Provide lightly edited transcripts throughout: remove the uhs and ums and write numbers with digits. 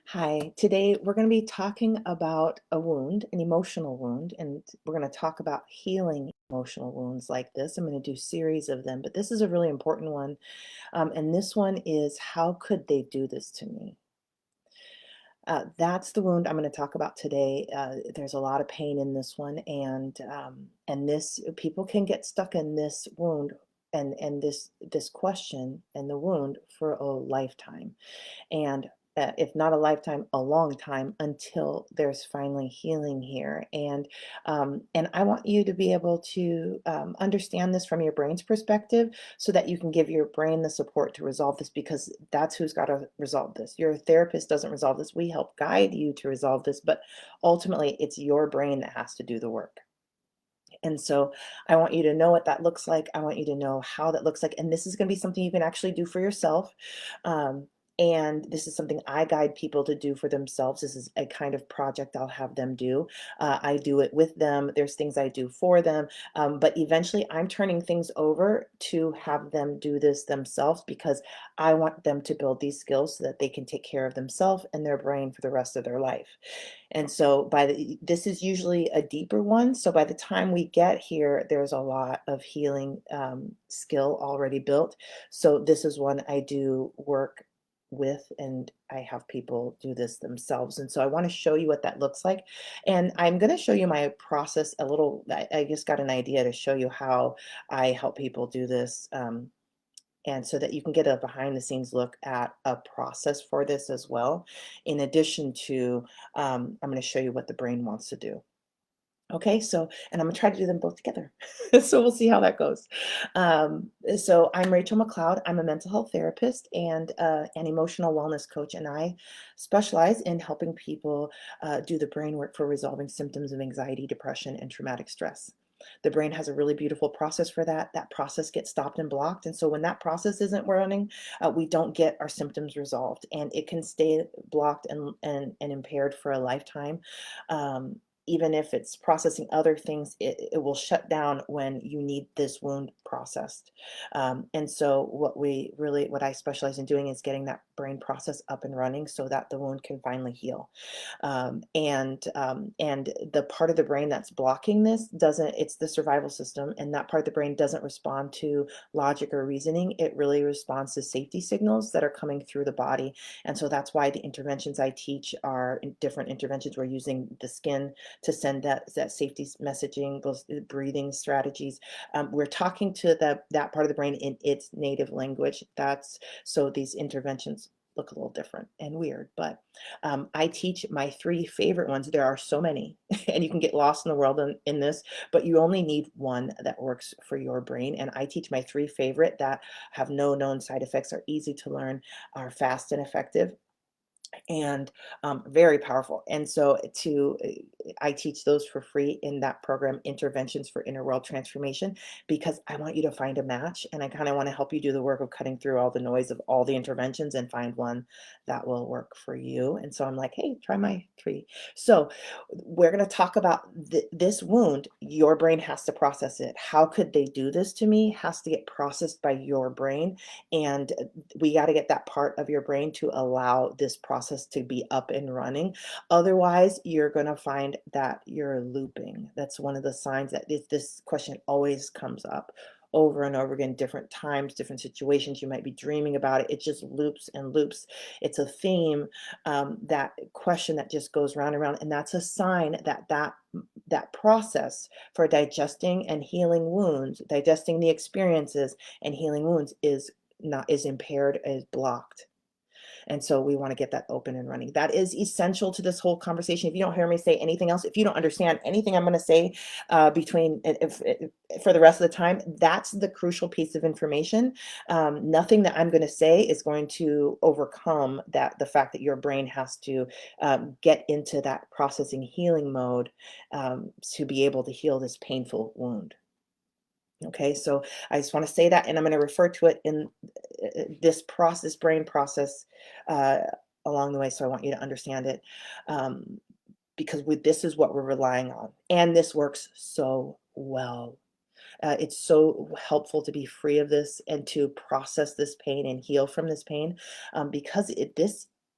Hi, today we're going to be talking about a wound, an emotional wound, and we're going to talk about healing emotional wounds like this. I'm going to do series of them, but this is a really important one. And this one is, how could they do this to me? That's the wound I'm going to talk about today. There's a lot of pain in this one, and this people can get stuck in this wound and this question and the wound for a lifetime. And if not a lifetime, a long time until there's finally healing here. And I want you to be able to understand this from your brain's perspective, so that you can give your brain the support to resolve this, because that's who's got to resolve this. Your therapist doesn't resolve this. We help guide you to resolve this, but ultimately it's your brain that has to do the work. And so I want you to know what that looks like. I want you to know how that looks like. And this is going to be something you can actually do for yourself. Um, and this is something I guide people to do for themselves. This is a kind of project I'll have them do. I do it with them. There's things I do for them. But eventually I'm turning things over to have them do this themselves, because I want them to build these skills so that they can take care of themselves and their brain for the rest of their life. And so this is usually a deeper one. So by the time we get here, there's a lot of healing skill already built. So this is one I do work with, and I have people do this themselves. And so I want to show you what that looks like. And I'm going to show you my process a little. I just got an idea to show you how I help people do this. And so that you can get a behind the scenes look at a process for this as well, in addition to, I'm going to show you what the brain wants to do. Okay, so, and I'm gonna try to do them both together. So we'll see how that goes. So I'm Rachel McLeod. I'm a mental health therapist and an emotional wellness coach, and I specialize in helping people do the brain work for resolving symptoms of anxiety, depression, and traumatic stress. The brain has a really beautiful process for that. That process gets stopped and blocked, and so when that process isn't running, we don't get our symptoms resolved, and it can stay blocked and impaired for a lifetime. Um, Even if it's processing other things, it will shut down when you need this wound processed. And so what I specialize in doing is getting that brain process up and running so that the wound can finally heal. And the part of the brain that's blocking this doesn't, it's the survival system, and that part of the brain doesn't respond to logic or reasoning. It really responds to safety signals that are coming through the body. And so that's why the interventions I teach are different interventions. We're using the skin to send that safety messaging, those breathing strategies. We're talking to that part of the brain in its native language. That's so these interventions look a little different and weird, but I teach my three favorite ones. There are so many, and you can get lost in the world in this, but you only need one that works for your brain. And I teach my three favorite that have no known side effects, are easy to learn, are fast and effective, and very powerful. And so I teach those for free in that program, Interventions for Inner World Transformation, because I want you to find a match, and I kind of want to help you do the work of cutting through all the noise of all the interventions and find one that will work for you. And so I'm like, hey, try my three. So we're going to talk about this wound. Your brain has to process it. How could they do this to me? Has to get processed by your brain, and we got to get that part of your brain to allow this process to be up and running. Otherwise, you're going to find that you're looping. That's one of the signs that this question always comes up over and over again, different times, different situations. You might be dreaming about it. It just loops and loops. It's a theme, that question that just goes round and round. And that's a sign that that process for digesting and healing wounds, digesting the experiences and healing wounds is impaired, is blocked. And so we want to get that open and running. That is essential to this whole conversation. If you don't hear me say anything else, if you don't understand anything I'm going to say between if for the rest of the time, that's the crucial piece of information. Nothing that I'm going to say is going to overcome the fact that your brain has to get into that processing healing mode, to be able to heal this painful wound. Okay, so I just want to say that, and I'm going to refer to it in this process, brain process, uh, along the way. So I want you to understand it, um, because this is what we're relying on, and this works so well. It's so helpful to be free of this and to process this pain and heal from this pain, because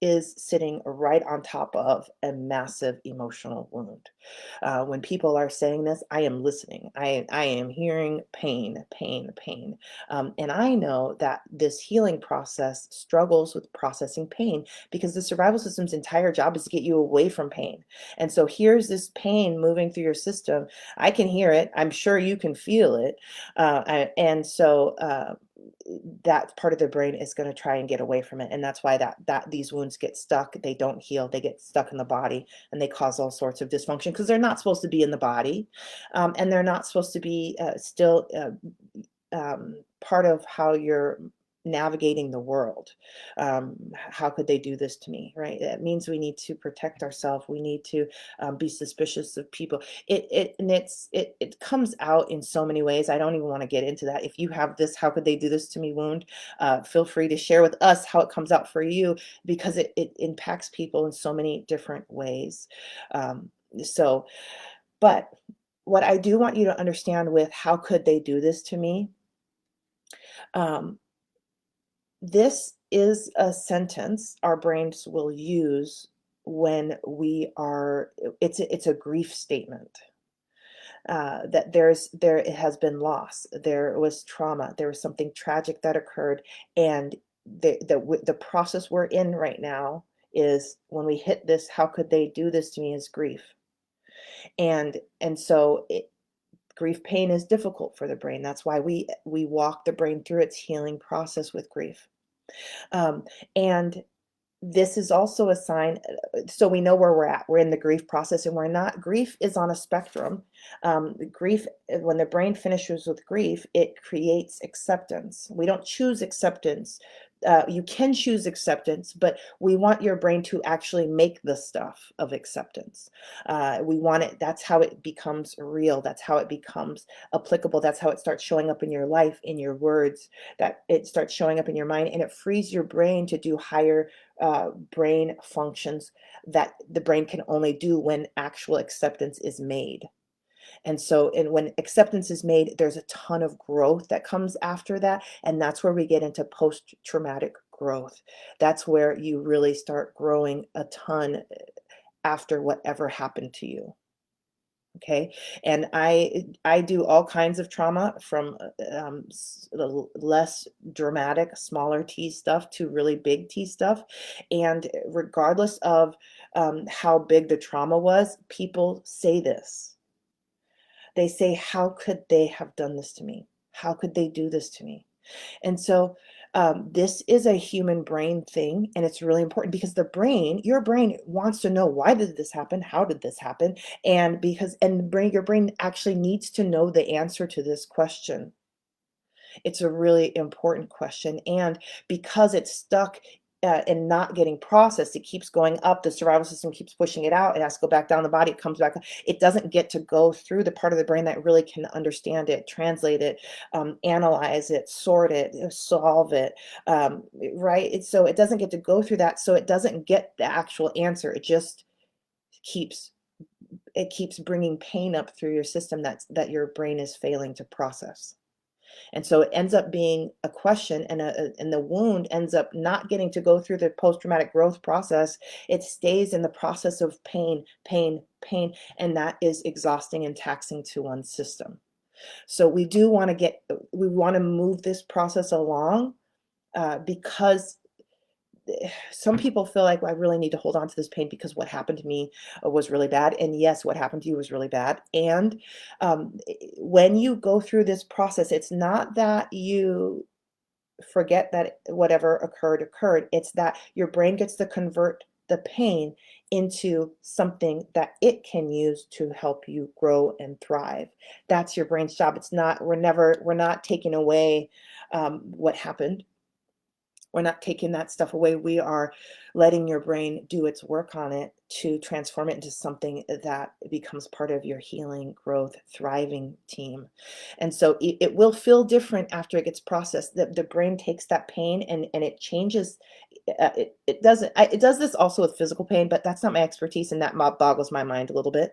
is sitting right on top of a massive emotional wound. When people are saying this, I am listening. I am hearing pain, pain, pain. And I know that this healing process struggles with processing pain because the survival system's entire job is to get you away from pain. And so here's this pain moving through your system. I can hear it. I'm sure you can feel it. And so that part of the brain is going to try and get away from it, and that's why that these wounds get stuck. They don't heal. They get stuck in the body, and they cause all sorts of dysfunction because they're not supposed to be in the body, and they're not supposed to be still part of how you're navigating the world. How could they do this to me, right? It means we need to protect ourselves. We need to be suspicious of people. It comes out in so many ways. I don't even want to get into that. If you have this how could they do this to me wound, feel free to share with us how it comes out for you, because it impacts people in so many different ways. So but what I do want you to understand with how could they do this to me, um, this is a sentence our brains will use when we are, it's a grief statement. That there it has been loss, there was trauma, there was something tragic that occurred, and the process we're in right now is when we hit this, how could they do this to me, is grief. And so grief pain is difficult for the brain. That's why we walk the brain through its healing process with grief. Um, and this is also a sign, so we know where we're at. We're in the grief process, and we're not, grief is on a spectrum. Grief, when the brain finishes with grief, it creates acceptance. We don't choose acceptance. You can choose acceptance, but we want your brain to actually make the stuff of acceptance. We want it, that's how it becomes real. That's how it becomes applicable. That's how it starts showing up in your life, in your words, that it starts showing up in your mind, and it frees your brain to do higher brain functions that the brain can only do when actual acceptance is made. And so, and when acceptance is made, there's a ton of growth that comes after that. And that's where we get into post-traumatic growth. That's where you really start growing a ton after whatever happened to you. Okay. And I do all kinds of trauma, from less dramatic, smaller T stuff to really big T stuff. And regardless of how big the trauma was, people say this. They say, how could they have done this to me? How could they do this to me? And so this is a human brain thing, and it's really important because the brain, your brain wants to know, why did this happen? How did this happen? And because, and the brain, your brain actually needs to know the answer to this question. It's a really important question. And because it's stuck and not getting processed, it keeps going up. The survival system keeps pushing it out. It has to go back down the body. It comes back. It doesn't get to go through the part of the brain that really can understand it, translate it, analyze it, sort it, solve it, right? So it doesn't get to go through that. So it doesn't get the actual answer. It just keeps, it keeps bringing pain up through your system that your brain is failing to process. And so it ends up being a question, and the wound ends up not getting to go through the post-traumatic growth process. It stays in the process of pain, pain, pain, and that is exhausting and taxing to one's system. So we do want to we want to move this process along, because some people feel like, well, I really need to hold on to this pain because what happened to me was really bad. And yes, what happened to you was really bad. And when you go through this process, it's not that you forget that whatever occurred. It's that your brain gets to convert the pain into something that it can use to help you grow and thrive. That's your brain's job. It's not, we're not taking away what happened. We're not taking that stuff away. We are letting your brain do its work on it to transform it into something that becomes part of your healing, growth, thriving team. And so it will feel different after it gets processed. The brain takes that pain and it changes. It doesn't. It does this also with physical pain, but that's not my expertise, and that boggles my mind a little bit.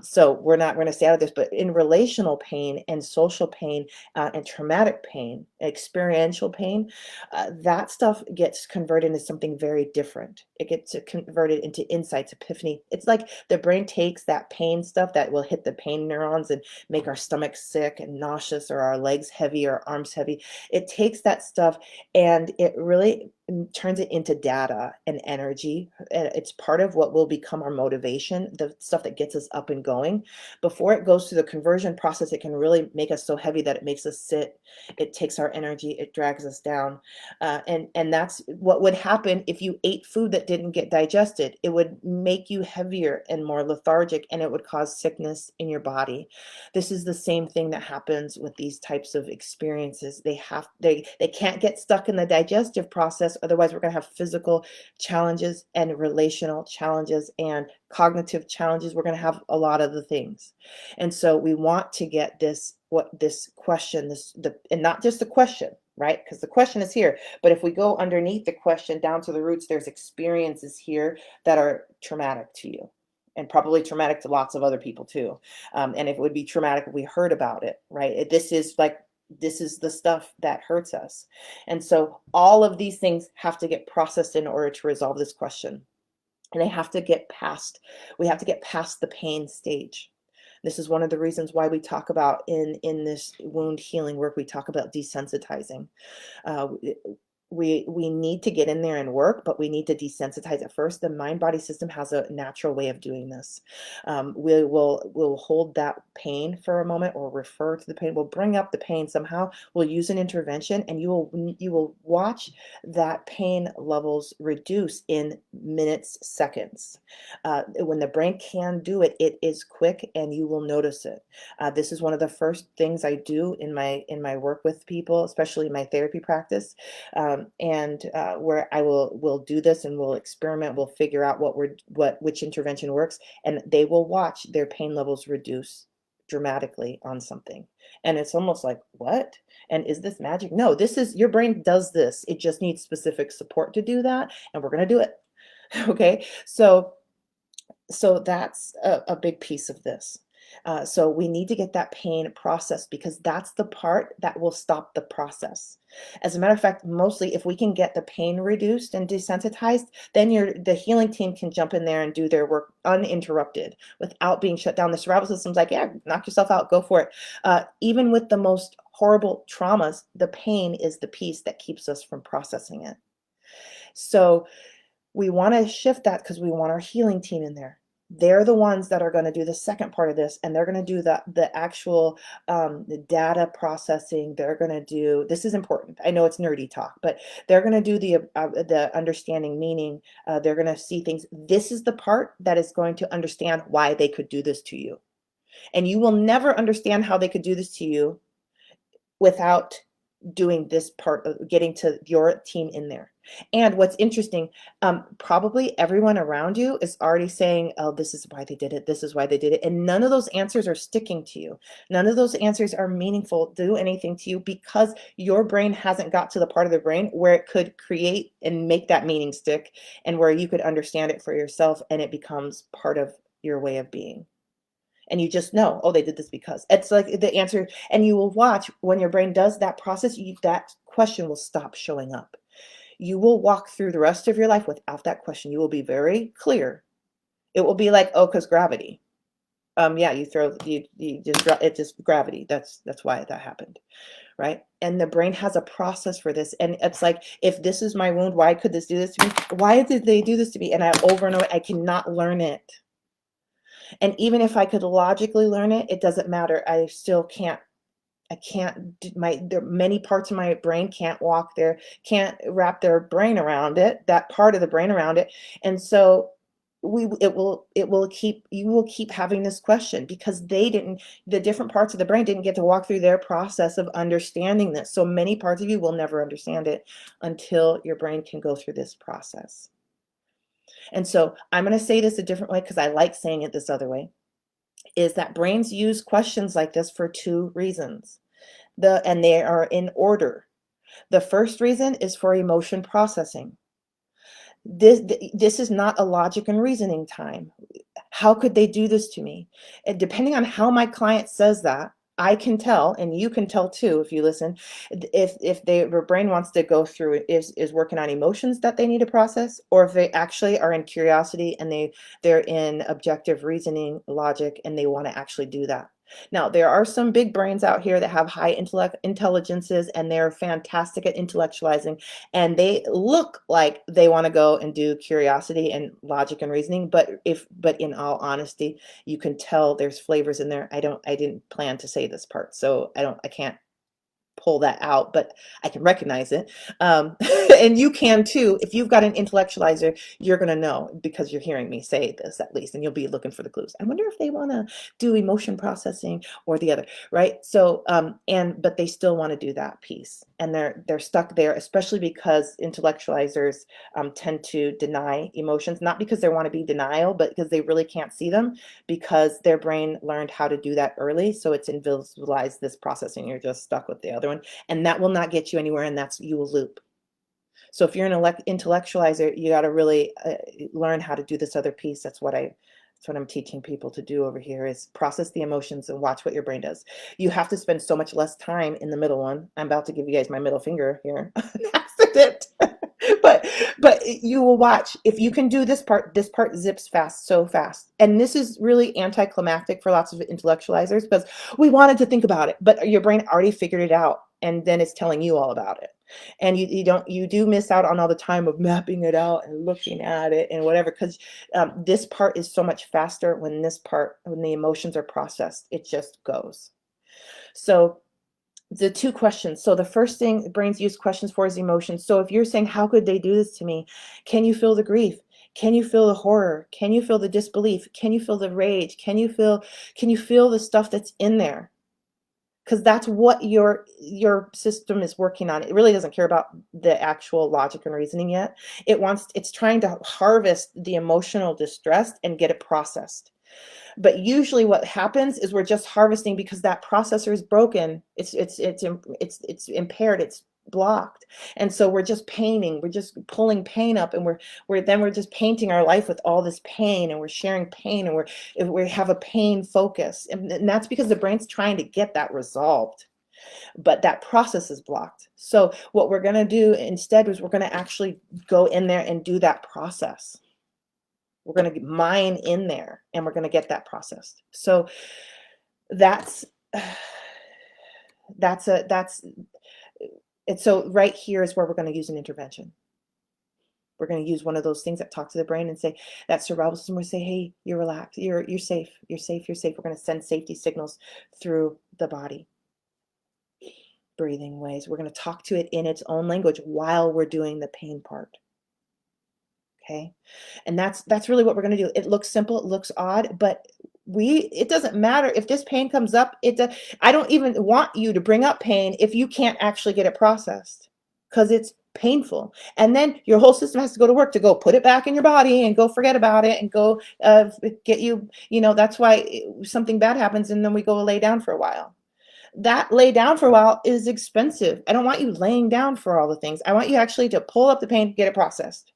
So we're not going to stay out of this. But in relational pain and social pain and traumatic pain, experiential pain, that stuff gets converted into something very different. It gets converted into insights, epiphany. It's like the brain takes that pain stuff that will hit the pain neurons and make our stomach sick and nauseous, or our legs heavy or arms heavy. It takes that stuff and it really turns it into data and energy. It's part of what will become our motivation, the stuff that gets us up and going. Before it goes through the conversion process, it can really make us so heavy that it makes us sit. It takes our energy. It drags us down. And that's what would happen if you ate food that didn't get digested. It would make you heavier and more lethargic, and it would cause sickness in your body. This is the same thing that happens with these types of experiences. They can't get stuck in the digestive process. Otherwise, we're going to have physical challenges and relational challenges and cognitive challenges. We're going to have a lot of the things. And so we want to get this question, and not just the question, right? Because the question is here. But if we go underneath the question down to the roots, there's experiences here that are traumatic to you, and probably traumatic to lots of other people too. And it would be traumatic if we heard about it, right? This is the stuff that hurts us. And so all of these things have to get processed in order to resolve this question. And we have to get past the pain stage. This is one of the reasons why we talk about in this wound healing work, we talk about desensitizing. Uh, we need to get in there and work, but we need to desensitize it first. The mind-body system has a natural way of doing this. We'll hold that pain for a moment, or refer to the pain. We'll bring up the pain somehow. We'll use an intervention, and you will watch that pain levels reduce in minutes, seconds. When the brain can do it, it is quick, and you will notice it. This is one of the first things I do in my work with people, especially in my therapy practice. Where I will do this, and we'll experiment, we'll figure out which intervention works, and they will watch their pain levels reduce dramatically on something. And it's almost like, what? And is this magic? No, this is, your brain does this. It just needs specific support to do that, and we're going to do it. Okay. So that's a big piece of this. So we need to get that pain processed, because that's the part that will stop the process. As a matter of fact, mostly if we can get the pain reduced and desensitized, then the healing team can jump in there and do their work uninterrupted without being shut down. The survival system's like, yeah, knock yourself out, go for it. Even with the most horrible traumas, the pain is the piece that keeps us from processing it. So we want to shift that, because we want our healing team in there. They're the ones that are going to do the second part of this, and they're going to do the actual the data processing. They're going to do, this is important. I know it's nerdy talk, but they're going to do the understanding, meaning they're going to see things. This is the part that is going to understand why they could do this to you. And you will never understand how they could do this to you without doing this part of getting to your team in there. And what's interesting, probably everyone around you is already saying, oh, this is why they did it. This is why they did it. And none of those answers are sticking to you. None of those answers are meaningful, do anything to you, because your brain hasn't got to the part of the brain where it could create and make that meaning stick, and where you could understand it for yourself, and it becomes part of your way of being. And you just know, oh, they did this because. It's like the answer. And you will watch when your brain does that process, that question will stop showing up. You will walk through the rest of your life without that question. You will be very clear. It will be like, oh, because gravity. Yeah, it's just gravity. That's why that happened, right? And the brain has a process for this. And it's like, if this is my wound, why could this do this to me? Why did they do this to me? And over and over, I cannot learn it. And even if I could logically learn it, it doesn't matter. I still can't. Many parts of my brain can't can't wrap their brain around it, that part of the brain around it. And so you will keep having this question, because the different parts of the brain didn't get to walk through their process of understanding this. So many parts of you will never understand it until your brain can go through this process. And so I'm going to say this a different way because I like saying it this other way, is that brains use questions like this for two reasons. And they are in order. The first reason is for emotion processing. This is not a logic and reasoning time. How could they do this to me? And depending on how my client says that, I can tell, and you can tell too if you listen, if their brain wants to go through is working on emotions that they need to process, or if they actually are in curiosity and they're in objective reasoning, logic, and they want to actually do that. Now, there are some big brains out here that have high intelligences, and they're fantastic at intellectualizing, and they look like they want to go and do curiosity and logic and reasoning, but in all honesty, you can tell there's flavors in there. I didn't plan to say this part, so I can't pull that out, but I can recognize it. And you can too. If you've got an intellectualizer, you're going to know because you're hearing me say this at least, and you'll be looking for the clues. I wonder if they want to do emotion processing or the other, right? So, but they still want to do that piece, and they're stuck there, especially because intellectualizers tend to deny emotions, not because they want to be denial, but because they really can't see them, because their brain learned how to do that early. So it's invisibilized this processing. You're just stuck with the other one, and that will not get you anywhere, and you will loop. So if you're an intellectualizer, you got to really learn how to do this other piece. That's what I'm teaching people to do over here, is process the emotions and watch what your brain does. You have to spend so much less time in the middle one. I'm about to give you guys my middle finger here. Accident. but you will watch if you can do this part. This part zips fast, so fast, and this is really anticlimactic for lots of intellectualizers because we wanted to think about it, but your brain already figured it out, and then it's telling you all about it. And you do miss out on all the time of mapping it out and looking at it and whatever, because this part is so much faster when the emotions are processed, it just goes. So the two questions. So the first thing brains use questions for is emotions. So if you're saying, how could they do this to me? Can you feel the grief? Can you feel the horror? Can you feel the disbelief? Can you feel the rage? Can you feel the stuff that's in there? Because that's what your system is working on. It really doesn't care about the actual logic and reasoning yet. It's trying to harvest the emotional distress and get it processed. But usually what happens is we're just harvesting because that processor is broken. It's impaired, it's blocked. And so we're just painting, we're just pulling pain up, and we're just painting our life with all this pain, and we're sharing pain, and we have a pain focus. And that's because the brain's trying to get that resolved. But that process is blocked. So what we're going to do instead is we're going to actually go in there and do that process. We're going to mine in there, and we're going to get that processed. So so right here is where we're going to use an intervention. We're going to use one of those things that talk to the brain and say, that cerebral system will say, hey, you're relaxed, you're safe, you're safe, you're safe. We're going to send safety signals through the body. Breathing ways. We're going to talk to it in its own language while we're doing the pain part. Okay. And that's really what we're going to do. It looks simple, it looks odd, but it doesn't matter if this pain comes up. I don't even want you to bring up pain if you can't actually get it processed, because it's painful. And then your whole system has to go to work to go put it back in your body and go forget about it and go get that's why something bad happens and then we go lay down for a while. That lay down for a while is expensive. I don't want you laying down for all the things. I want you actually to pull up the pain, get it processed.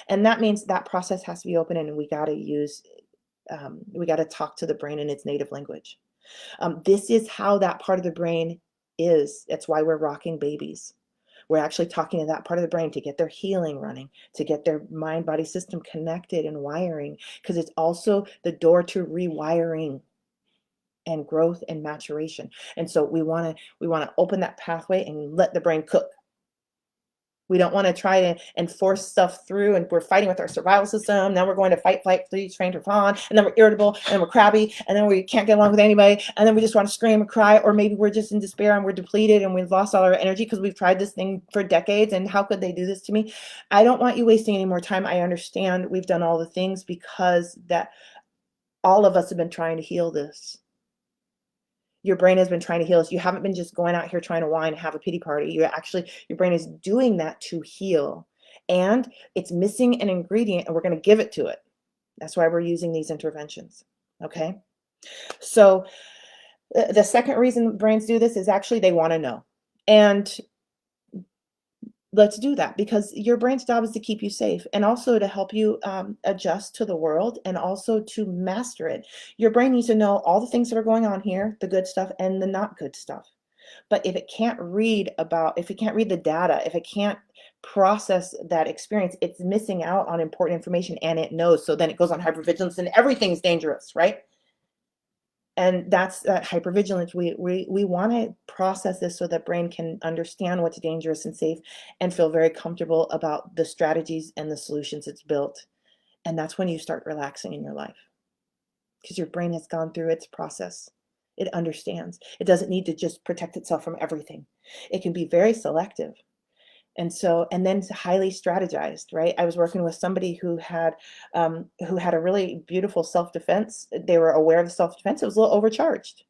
And that means that process has to be open, and we got to talk to the brain in its native language. This is how that part of the brain is. That's why we're rocking babies. We're actually talking to that part of the brain to get their healing running, to get their mind-body system connected and wiring, because it's also the door to rewiring and growth and maturation. And so we want to open that pathway and let the brain cook. We don't want to try to enforce stuff through, and we're fighting with our survival system. Then we're going to fight, flight, freeze, faint, or fawn, and then we're irritable, and then we're crabby, and then we can't get along with anybody, and then we just want to scream and cry, or maybe we're just in despair and we're depleted and we've lost all our energy because we've tried this thing for decades, and how could they do this to me? I don't want you wasting any more time. I understand we've done all the things because that all of us have been trying to heal this. Your brain has been trying to heal us. You haven't been just going out here trying to whine and have a pity party. Your brain is doing that to heal. and it's missing an ingredient and we're going to give it to it. That's why we're using these interventions. Okay. So the second reason brains do this is actually they want to know. And let's do that, because your brain's job is to keep you safe and also to help you adjust to the world and also to master it. Your brain needs to know all the things that are going on here, the good stuff and the not good stuff. But if it can't read the data, if it can't process that experience, it's missing out on important information, and it knows. So then it goes on hypervigilance and everything's dangerous, right? And that's that hypervigilance. We want to process this so that brain can understand what's dangerous and safe and feel very comfortable about the strategies and the solutions it's built. And that's when you start relaxing in your life, because your brain has gone through its process. It understands. It doesn't need to just protect itself from everything. It can be very selective. And then highly strategized, right? I was working with somebody who had a really beautiful self-defense. They were aware of the self-defense. It was a little overcharged,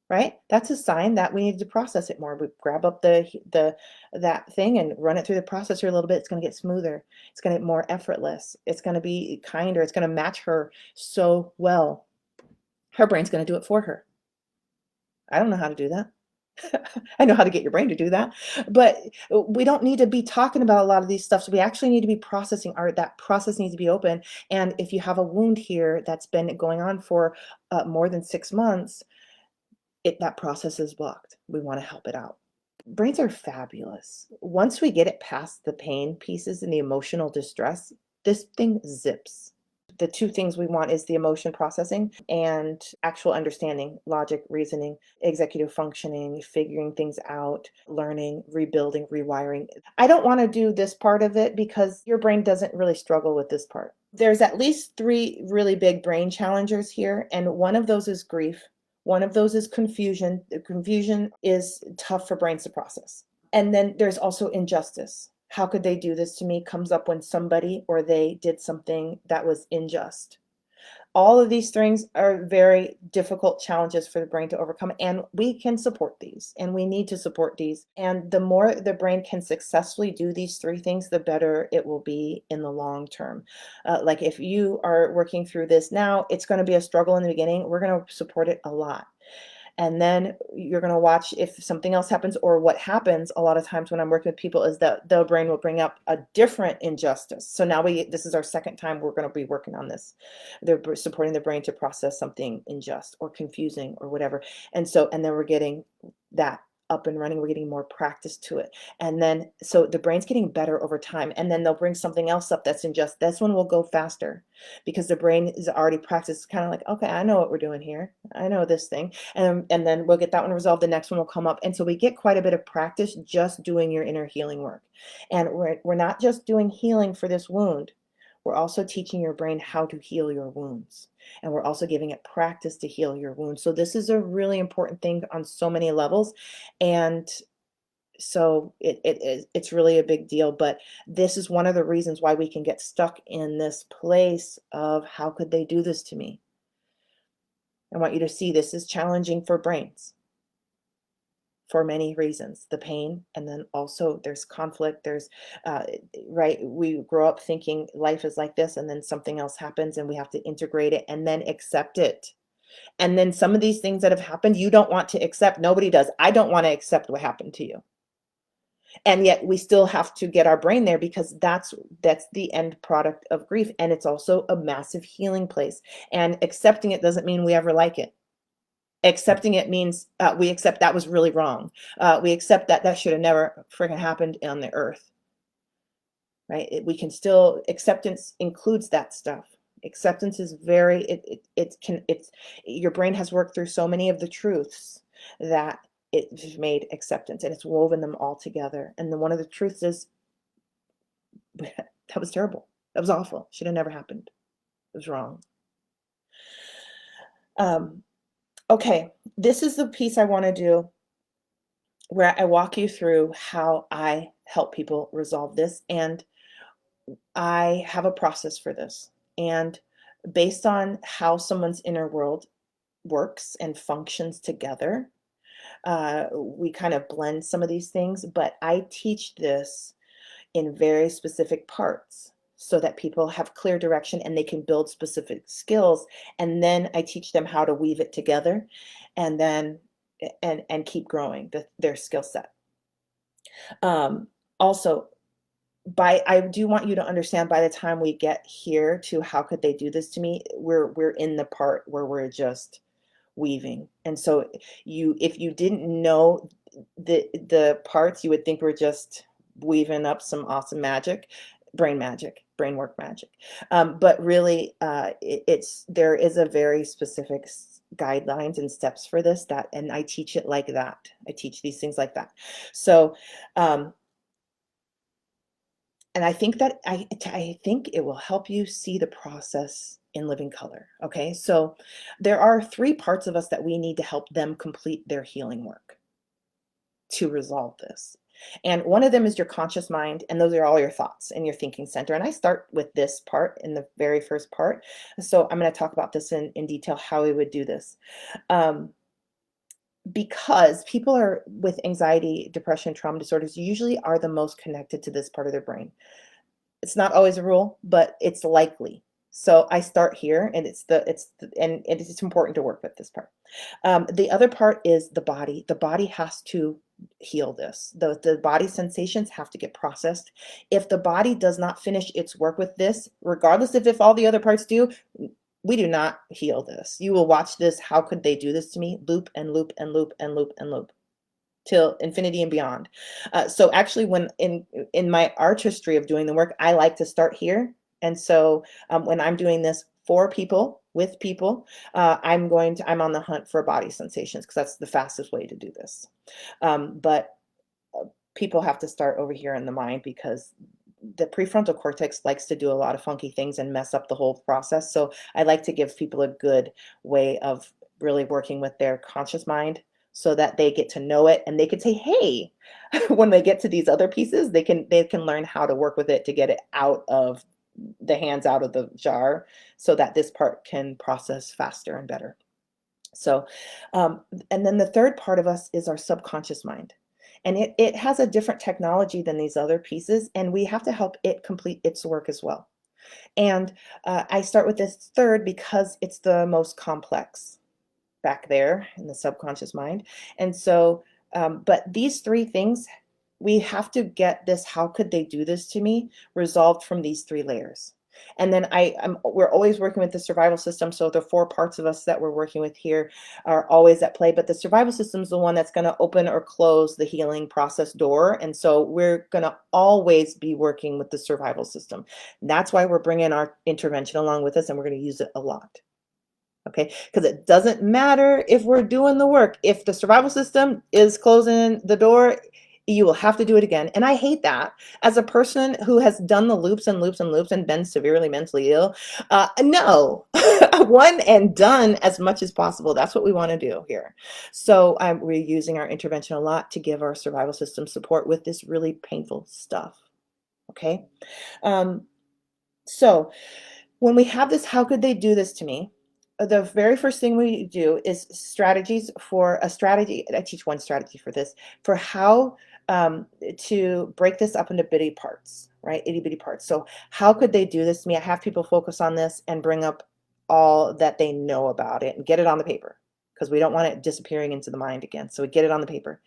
right? That's a sign that we need to process it more. We grab up that thing and run it through the processor a little bit. It's going to get smoother. It's going to get more effortless. It's going to be kinder. It's going to match her so well. Her brain's going to do it for her. I don't know how to do that. I know how to get your brain to do that, but we don't need to be talking about a lot of these stuff. So we actually need to be processing that process needs to be open. And if you have a wound here that's been going on for more than 6 months, that process is blocked. We want to help it out. Brains are fabulous. Once we get it past the pain pieces and the emotional distress, this thing zips. The two things we want is the emotion processing and actual understanding, logic, reasoning, executive functioning, figuring things out, learning, rebuilding, rewiring. I don't want to do this part of it because your brain doesn't really struggle with this part. There's at least 3 really big brain challengers here, and one of those is grief. One of those is confusion. The confusion is tough for brains to process. And then there's also injustice. How could they do this to me comes up when somebody or they did something that was unjust. All of these things are very difficult challenges for the brain to overcome, and we can support these, and we need to support these. And the more the brain can successfully do these 3 things, the better it will be in the long term. Like if you are working through this now, it's going to be a struggle in the beginning. We're going to support it a lot. And then you're going to watch if something else happens, or what happens a lot of times when I'm working with people is that the brain will bring up a different injustice. So now this is our second time we're going to be working on this. They're supporting the brain to process something unjust or confusing or whatever. And then we're getting that up and running. We're getting more practice to it. And then, so the brain's getting better over time. And then they'll bring something else up that's unjust. This one will go faster because the brain is already practiced, kind of like, okay, I know what we're doing here. I know this thing. And then we'll get that one resolved. The next one will come up. And so we get quite a bit of practice just doing your inner healing work. And we're not just doing healing for this wound. We're also teaching your brain how to heal your wounds. And we're also giving it practice to heal your wounds. So this is a really important thing on so many levels. And so it's really a big deal. But this is one of the reasons why we can get stuck in this place of how could they do this to me? I want you to see this is challenging for brains for many reasons, the pain, and then also there's conflict. There's right, we grow up thinking life is like this, and then something else happens and we have to integrate it and then accept it. And then some of these things that have happened you don't want to accept. Nobody does. I don't want to accept what happened to you, and yet we still have to get our brain there, because that's the end product of grief. And it's also a massive healing place, and accepting it doesn't mean we ever like it. Accepting it means we accept that was really wrong. We accept that should have never freaking happened on the earth, right? We can still, acceptance includes that stuff. Acceptance is it's your brain has worked through so many of the truths that it's made acceptance, and it's woven them all together. And then one of the truths is that was terrible. That was awful. Should have never happened. It was wrong. Okay, this is the piece I want to do where I walk you through how I help people resolve this. And I have a process for this. And based on how someone's inner world works and functions together, we kind of blend some of these things. But I teach this in very specific parts so that people have clear direction and they can build specific skills. And then I teach them how to weave it together and then and keep growing their skill set. Also, I do want you to understand, by the time we get here to how could they do this to me, we're in the part where we're just weaving. And so if you didn't know the parts, you would think we're just weaving up some awesome magic, brain work magic. But really, there is a very specific guidelines and steps for this, and I teach it like that. I teach these things like that. So, and I think that I think it will help you see the process in living color. Okay, so there are 3 parts of us that we need to help them complete their healing work to resolve this. And one of them is your conscious mind, and those are all your thoughts and your thinking center. And I start with this part in the very first part. So I'm going to talk about this in detail, how we would do this. Because people are with anxiety, depression, trauma disorders usually are the most connected to this part of their brain. It's not always a rule, but it's likely. So I start here, and it's important to work with this part. The other part is the body. The body has to heal this. The body sensations have to get processed. If the body does not finish its work with this, regardless of if all the other parts do, we do not heal this. You will watch this. How could they do this to me? Loop and loop and loop and loop and loop till infinity and beyond. So actually, when in my artistry of doing the work, I like to start here. And so when I'm doing this for people, with people, I'm on the hunt for body sensations, because that's the fastest way to do this. But people have to start over here in the mind, because the prefrontal cortex likes to do a lot of funky things and mess up the whole process. So I like to give people a good way of really working with their conscious mind, so that they get to know it and they can say, hey, when they get to these other pieces, they can learn how to work with it to get it out of the hands, out of the jar, so that this part can process faster and better. So, and then the third part of us is our subconscious mind. And it has a different technology than these other pieces, and we have to help it complete its work as well. And I start with this third because it's the most complex back there in the subconscious mind. And so, but these 3 things, we have to get this, how could they do this to me, resolved from these 3 layers. And then we're always working with the survival system. So the 4 parts of us that we're working with here are always at play, but the survival system is the one that's going to open or close the healing process door. And so we're going to always be working with the survival system. And that's why we're bringing our intervention along with us, and we're going to use it a lot. Okay, because it doesn't matter if we're doing the work. If the survival system is closing the door, you will have to do it again. And I hate that. As a person who has done the loops and loops and loops and been severely mentally ill, no, one and done as much as possible. That's what we want to do here. So we're using our intervention a lot to give our survival system support with this really painful stuff. Okay, so when we have this, how could they do this to me? The very first thing we do is strategies for a strategy. I teach one strategy for this, for how to break this up into bitty parts, right? Itty bitty parts. So how could they do this to me? I have people focus on this and bring up all that they know about it and get it on the paper, because we don't want it disappearing into the mind again. So we get it on the paper.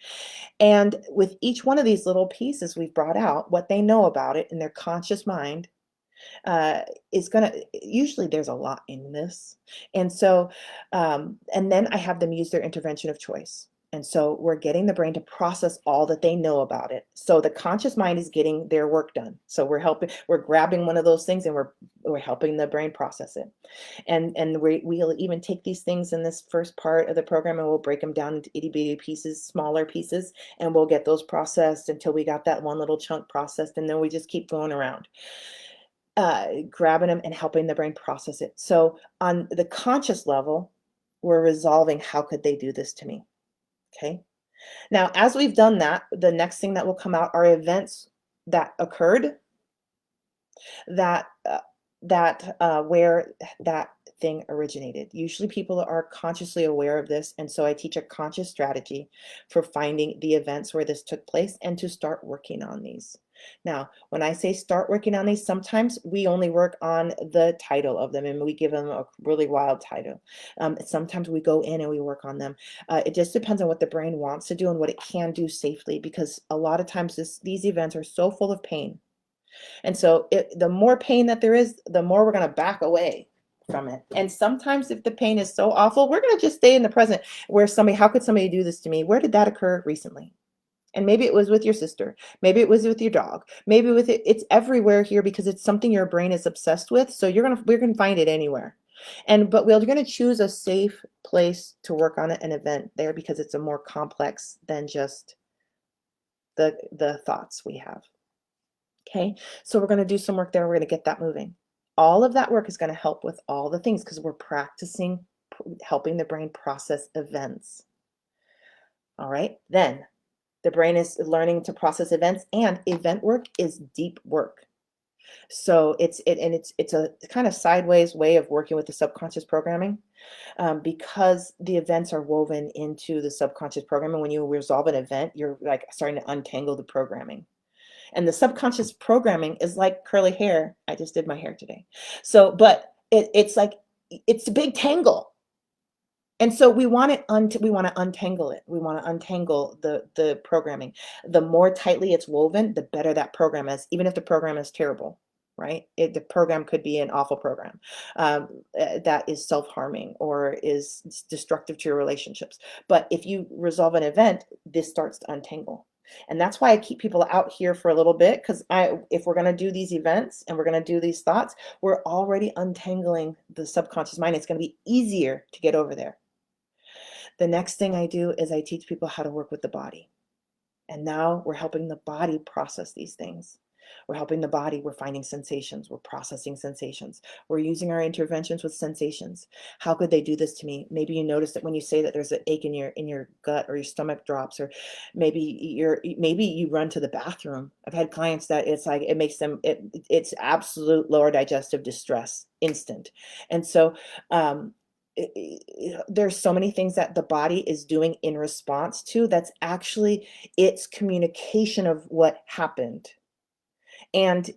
And with each one of these little pieces, we've brought out what they know about it in their conscious mind. Is gonna Usually there's a lot in this. And so and then I have them use their intervention of choice. And so we're getting the brain to process all that they know about it. So the conscious mind is getting their work done. So we're grabbing one of those things, and we're helping the brain process it. And we'll even take these things in this first part of the program, and we'll break them down into itty bitty pieces, smaller pieces, and we'll get those processed until we got that one little chunk processed, and then we just keep going around. Grabbing them and helping the brain process it. So on the conscious level, we're resolving, how could they do this to me? Okay. Now, as we've done that, the next thing that will come out are events that occurred where that thing originated. Usually people are consciously aware of this, and so I teach a conscious strategy for finding the events where this took place and to start working on these. Now, when I say start working on these, sometimes we only work on the title of them and we give them a really wild title. Sometimes we go in and we work on them. It just depends on what the brain wants to do and what it can do safely, because a lot of times these events are so full of pain. And so the more pain that there is, the more we're going to back away from it. And sometimes if the pain is so awful, we're going to just stay in the present where how could somebody do this to me? Where did that occur recently? And maybe it was with your sister. Maybe it was with your dog. Maybe with it's everywhere here because it's something your brain is obsessed with. So we're gonna find it anywhere. But we're gonna choose a safe place to work on an event there because it's a more complex than just the thoughts we have. Okay, so we're gonna do some work there. We're gonna get that moving. All of that work is gonna help with all the things because we're practicing helping the brain process events. All right, then the brain is learning to process events, and event work is deep work. So it's a kind of sideways way of working with the subconscious programming, because the events are woven into the subconscious programming. When you resolve an event, you're like starting to untangle the programming. And the subconscious programming is like curly hair. I just did my hair today. So, but it's like it's a big tangle. And so we want we want to untangle it. We want to untangle the programming. The more tightly it's woven, the better that program is, even if the program is terrible, right? The program could be an awful program that is self-harming or is destructive to your relationships. But if you resolve an event, this starts to untangle. And that's why I keep people out here for a little bit, because if we're going to do these events and we're going to do these thoughts, we're already untangling the subconscious mind. It's going to be easier to get over there. The next thing I do is I teach people how to work with the body. And now we're helping the body process these things. We're helping the body. We're finding sensations. We're processing sensations. We're using our interventions with sensations. How could they do this to me? Maybe you notice that when you say that there's an ache in your gut, or your stomach drops, or maybe you run to the bathroom. I've had clients that it's like it makes them it's absolute lower digestive distress, instant. And so there's so many things that the body is doing in response to that's actually its communication of what happened. And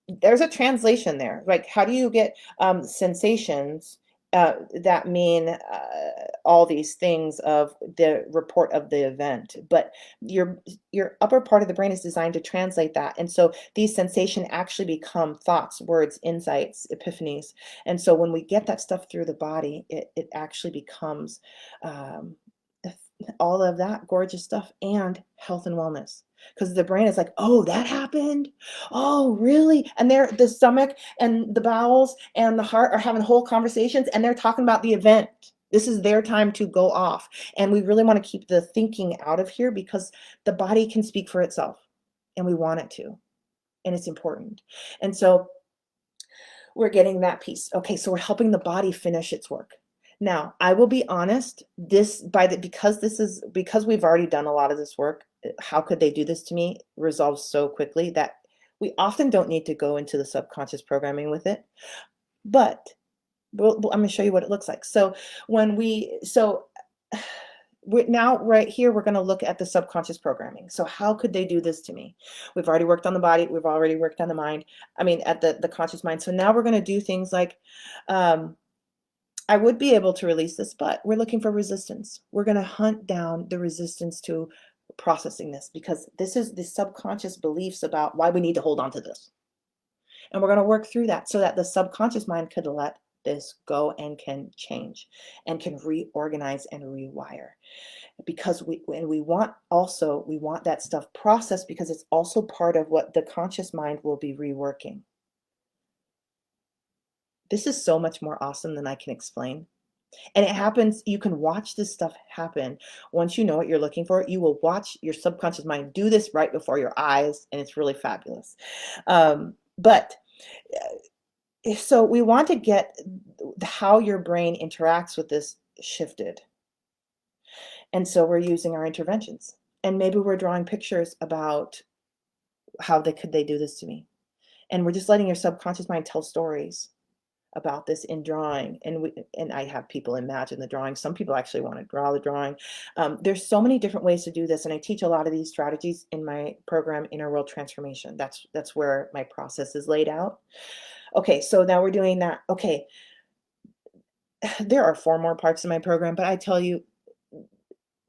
there's a translation there. Like, how do you get sensations that mean all these things of the report of the event? But your upper part of the brain is designed to translate that, and so these sensations actually become thoughts, words, insights, epiphanies. And so when we get that stuff through the body, it actually becomes um, all of that gorgeous stuff and health and wellness, because the brain is like, oh, that happened, oh really, and the stomach and the bowels and the heart are having whole conversations, and they're talking about the event. This is their time to go off, and we really want to keep the thinking out of here because the body can speak for itself, and we want it to, and it's important. And so we're getting that piece. Okay, so we're helping the body finish its work. Now, I will be honest, because we've already done a lot of this work, how could they do this to me resolves so quickly that we often don't need to go into the subconscious programming with it. But I'm going to show you what it looks like. So now right here, we're going to look at the subconscious programming. So how could they do this to me? We've already worked on the body. We've already worked on the mind. I mean, at the conscious mind. So now we're going to do things like, I would be able to release this, but we're looking for resistance. We're going to hunt down the resistance to processing this, because this is the subconscious beliefs about why we need to hold on to this. And we're going to work through that so that the subconscious mind could let this go and can change and can reorganize and rewire. Because we want that stuff processed, because it's also part of what the conscious mind will be reworking. This is so much more awesome than I can explain. And it happens, you can watch this stuff happen. Once you know what you're looking for, you will watch your subconscious mind do this right before your eyes, and it's really fabulous. So we want to get how your brain interacts with this shifted. And so we're using our interventions. And maybe we're drawing pictures about how they do this to me. And we're just letting your subconscious mind tell stories about this in drawing, and I have people imagine the drawing. Some people actually want to draw the drawing. There's so many different ways to do this, and I teach a lot of these strategies in my program, Inner World Transformation. That's where my process is laid out. Okay, so now we're doing that. Okay, there are 4 more parts of my program, but I tell you,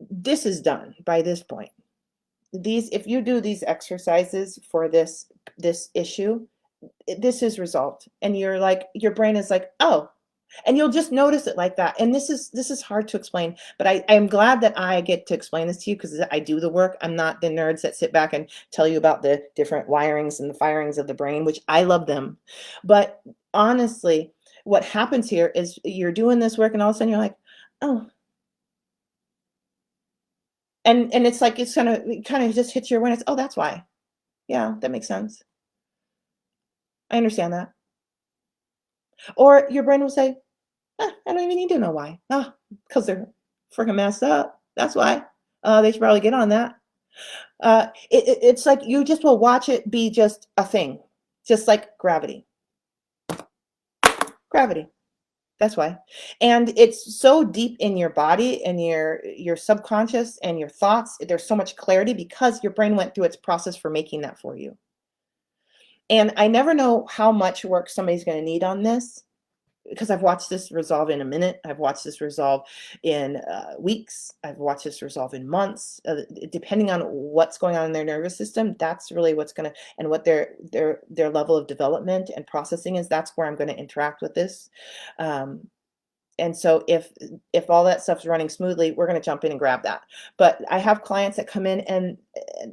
this is done by this point. If you do these exercises for this issue, this is resolved, and you're like, your brain is like, oh, and you'll just notice it like that. And this is hard to explain, but I'm glad that I get to explain this to you, because I do the work. I'm not the nerds that sit back and tell you about the different wirings and the firings of the brain, which I love them. But honestly, what happens here is you're doing this work, and all of a sudden you're like, oh, and it's like it kind of just hits your awareness. Oh, that's why. Yeah, that makes sense. I understand that. Or your brain will say, I don't even need to know why. Ah, because they're freaking messed up. That's why. They should probably get on that. It's like you just will watch it be just a thing, just like gravity. Gravity. That's why. And it's so deep in your body and your subconscious and your thoughts. There's so much clarity because your brain went through its process for making that for you. And I never know how much work somebody's going to need on this, because I've watched this resolve in a minute. I've watched this resolve in weeks. I've watched this resolve in months. Depending on what's going on in their nervous system, that's really what's going to, and what their level of development and processing is. That's where I'm going to interact with this. And so if all that stuff's running smoothly, we're going to jump in and grab that. But I have clients that come in and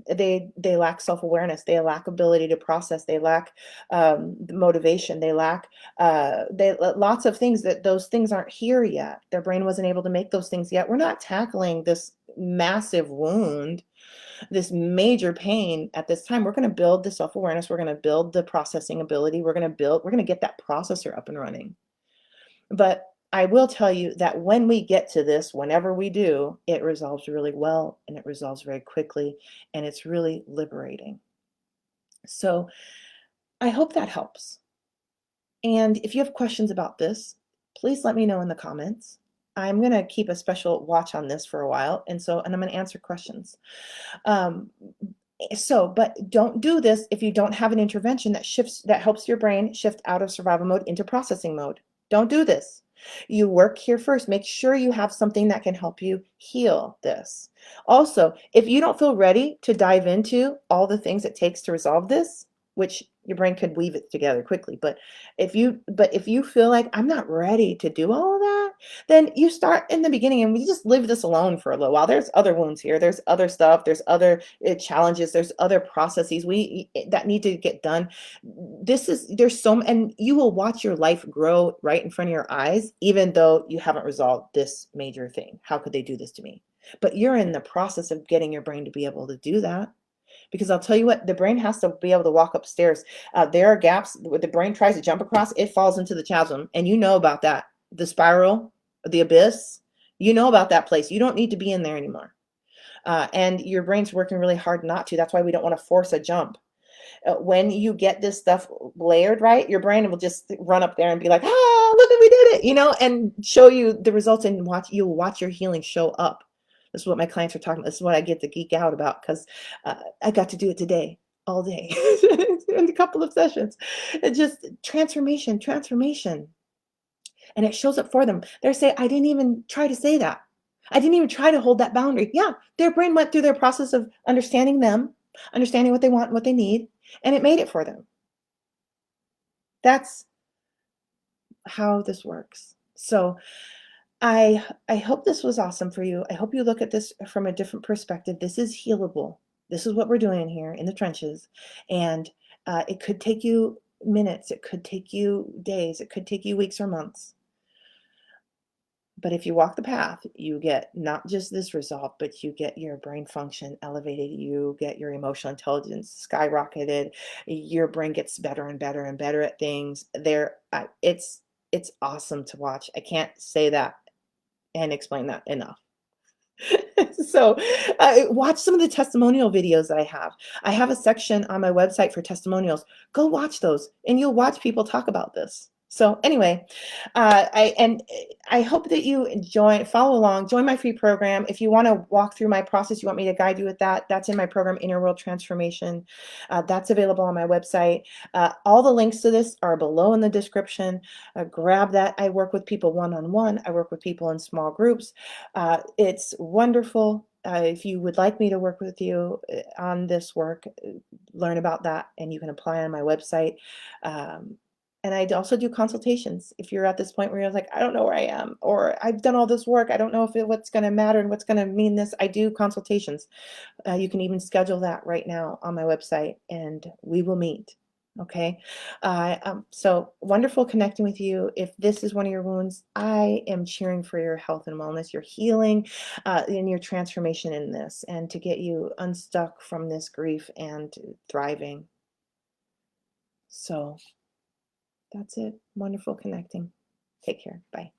they lack self-awareness. They lack ability to process. They lack motivation. They lack lots of things, that those things aren't here yet. Their brain wasn't able to make those things yet. We're not tackling this massive wound, this major pain at this time. We're going to build the self-awareness. We're going to build the processing ability. We're going to get that processor up and running. But I will tell you that when we get to this, whenever we do, it resolves really well, and it resolves very quickly, and it's really liberating. So I hope that helps. And if you have questions about this, please let me know in the comments. I'm going to keep a special watch on this for a while, and I'm going to answer questions. But don't do this if you don't have an intervention that helps your brain shift out of survival mode into processing mode. Don't do this. You work here first. Make sure you have something that can help you heal this. Also, if you don't feel ready to dive into all the things it takes to resolve this, which your brain could weave it together quickly, but if you feel like, I'm not ready to do all of that, then you start in the beginning and we just leave this alone for a little while. There's other wounds here. There's other stuff. There's other challenges. There's other processes that need to get done. And you will watch your life grow right in front of your eyes, even though you haven't resolved this major thing. How could they do this to me? But you're in the process of getting your brain to be able to do that. Because I'll tell you what, the brain has to be able to walk upstairs. There are gaps where the brain tries to jump across, it falls into the chasm. And you know about that. The spiral, the abyss, you know about that place. You don't need to be in there anymore. And your brain's working really hard not to. That's why we don't want to force a jump. When you get this stuff layered right, your brain will just run up there and be like, look, we did it, and show you the results, and you'll watch your healing show up. This is what my clients are talking about. This is what I get to geek out about, because I got to do it today, all day, in a couple of sessions. It's just transformation. And it shows up for them. They say, I didn't even try to say that. I didn't even try to hold that boundary. Yeah, their brain went through their process of understanding them, understanding what they want, what they need, and it made it for them. That's how this works. So I hope this was awesome for you. I hope you look at this from a different perspective. This is healable. This is what we're doing here in the trenches. And it could take you minutes. It could take you days. It could take you weeks or months. But if you walk the path, you get not just this resolve, but you get your brain function elevated. You get your emotional intelligence skyrocketed. Your brain gets better and better and better at things. It's awesome to watch. I can't say that and explain that enough. So watch some of the testimonial videos that I have. I have a section on my website for testimonials. Go watch those, and you'll watch people talk about this. So anyway, I hope that you follow along, join my free program. If you want to walk through my process, you want me to guide you with that, that's in my program, Inner World Transformation. That's available on my website. All the links to this are below in the description. Grab that. I work with people one-on-one. I work with people in small groups. It's wonderful. If you would like me to work with you on this work, learn about that, and you can apply on my website. And I also do consultations. If you're at this point where you're like, I don't know where I am, or I've done all this work, I don't know what's going to matter and what's going to mean this. I do consultations. You can even schedule that right now on my website, and we will meet. Okay. So wonderful connecting with you. If this is one of your wounds, I am cheering for your health and wellness, your healing, and your transformation in this, and to get you unstuck from this grief and thriving. So that's it. Wonderful connecting. Take care. Bye.